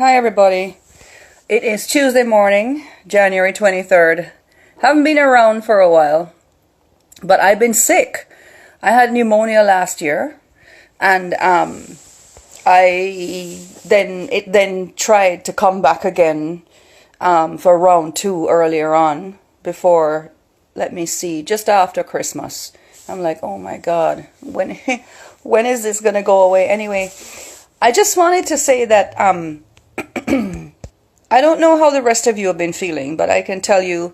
Hi everybody. It is Tuesday morning, January 23rd. Haven't been around for a while, but I've been sick. I had pneumonia last year, and it then tried to come back again for round 2 earlier on, before, let me see, just after Christmas. I'm like, oh my God, when when is this gonna go away? Anyway, I just wanted to say that I don't know how the rest of you have been feeling, but I can tell you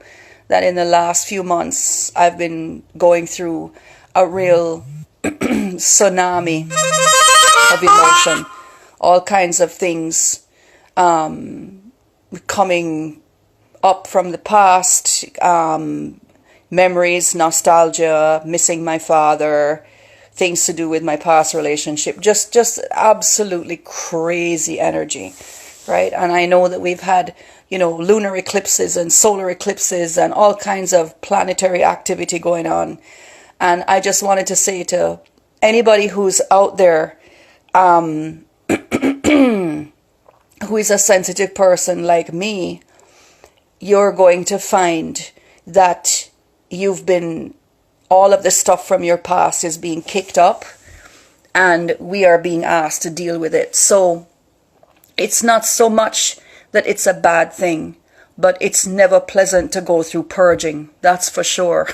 that in the last few months I've been going through a real tsunami of emotion. All kinds of things coming up from the past, memories, nostalgia, missing my father, things to do with my past relationship, just absolutely crazy energy, right? And I know that we've had, lunar eclipses and solar eclipses and all kinds of planetary activity going on. And I just wanted to say to anybody who's out there, who is a sensitive person like me, you're going to find that all of the stuff from your past is being kicked up, and we are being asked to deal with it. So it's not so much that it's a bad thing, but it's never pleasant to go through purging. That's for sure.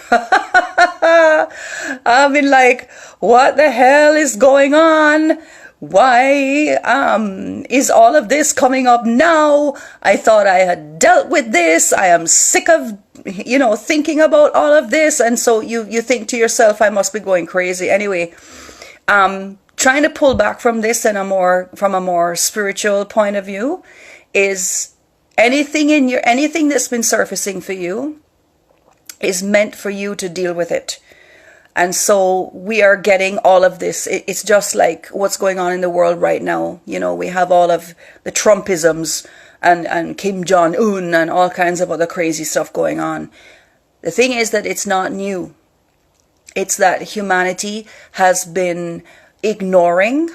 I've been like, what the hell is going on? Why is all of this coming up now? I thought I had dealt with this. I am sick of, thinking about all of this. And so you think to yourself, I must be going crazy. Anyway, trying to pull back from this from a more spiritual point of view is anything that's been surfacing for you is meant for you to deal with it. And so we are getting all of this. It's just like what's going on in the world right now. We have all of the Trumpisms and Kim Jong-un and all kinds of other crazy stuff going on. The thing is that it's not new. It's that humanity has been ignoring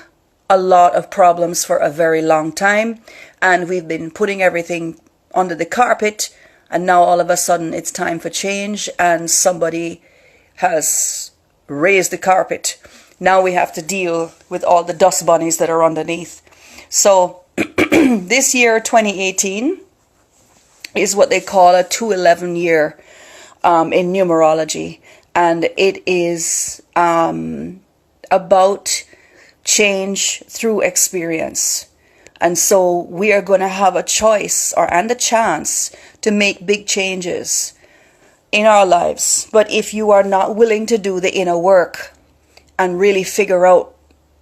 a lot of problems for a very long time. And we've been putting everything under the carpet. And now all of a sudden it's time for change, and somebody has raised the carpet. Now we have to deal with all the dust bunnies that are underneath. So this year, 2018, is what they call a 211 year in numerology. And it is about change through experience. And so we are going to have a choice and a chance to make big changes in our lives. But if you are not willing to do the inner work and really figure out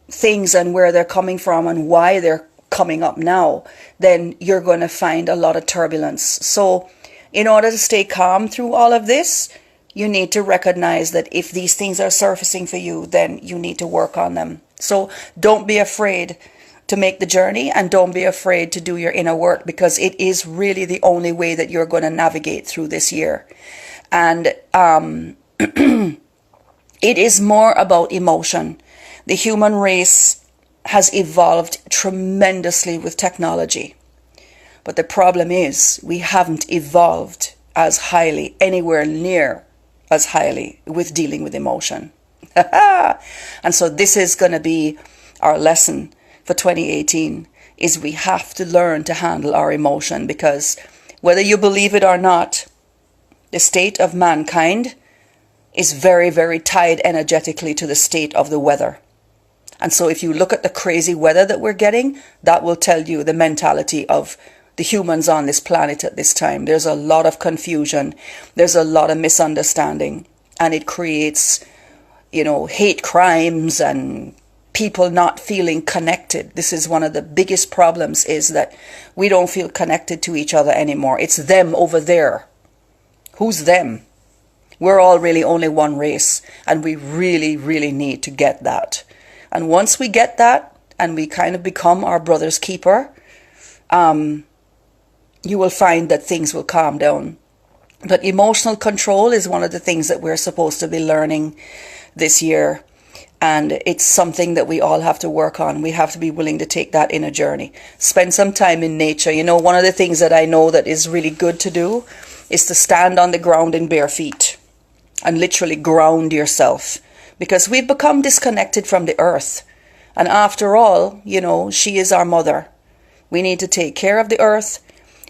things and where they're coming from and why they're coming up now, then you're going to find a lot of turbulence. So in order to stay calm through all of this, you need to recognize that if these things are surfacing for you, then you need to work on them. So don't be afraid to make the journey, and don't be afraid to do your inner work, because it is really the only way that you're going to navigate through this year. And it is more about emotion. The human race has evolved tremendously with technology. But the problem is we haven't evolved as highly, anywhere near as highly, with dealing with emotion. And so this is going to be our lesson for 2018, is we have to learn to handle our emotion, because whether you believe it or not, the state of mankind is very, very tied energetically to the state of the weather. And so if you look at the crazy weather that we're getting, that will tell you the mentality of the humans on this planet at this time. There's a lot of confusion. There's a lot of misunderstanding. And it creates, hate crimes and people not feeling connected. This is one of the biggest problems, is that we don't feel connected to each other anymore. It's them over there. Who's them? We're all really only one race, and we really, really need to get that. And once we get that, and we kind of become our brother's keeper, you will find that things will calm down. But emotional control is one of the things that we're supposed to be learning this year. And it's something that we all have to work on. We have to be willing to take that inner journey. Spend some time in nature. You know, one of the things that I know that is really good to do is to stand on the ground in bare feet and literally ground yourself, because we've become disconnected from the earth. And after all, you know, she is our mother. We need to take care of the earth.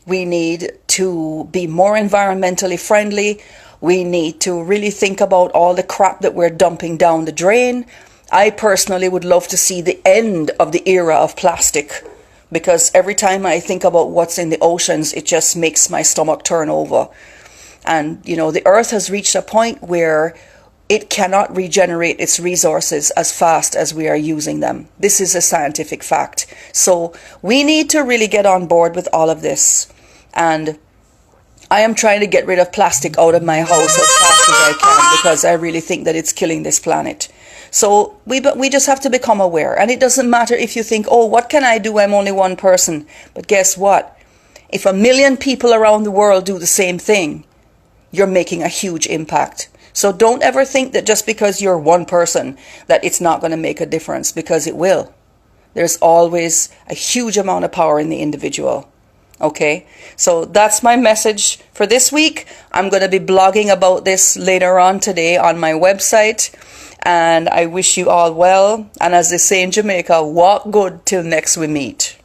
We need to be more environmentally friendly. We need to really think about all the crap that we're dumping down the drain. I personally would love to see the end of the era of plastic, because every time I think about what's in the oceans, it just makes my stomach turn over. And, you know, the earth has reached a point where it cannot regenerate its resources as fast as we are using them. This is a scientific fact. So we need to really get on board with all of this. And I am trying to get rid of plastic out of my house as fast as I can, because I really think that it's killing this planet. So we just have to become aware. And it doesn't matter if you think, oh, what can I do? I'm only one person. But guess what? If 1 million people around the world do the same thing, you're making a huge impact. So don't ever think that just because you're one person that it's not going to make a difference, because it will. There's always a huge amount of power in the individual. Okay, so that's my message for this week. I'm going to be blogging about this later on today on my website. And I wish you all well. And as they say in Jamaica, walk good till next we meet.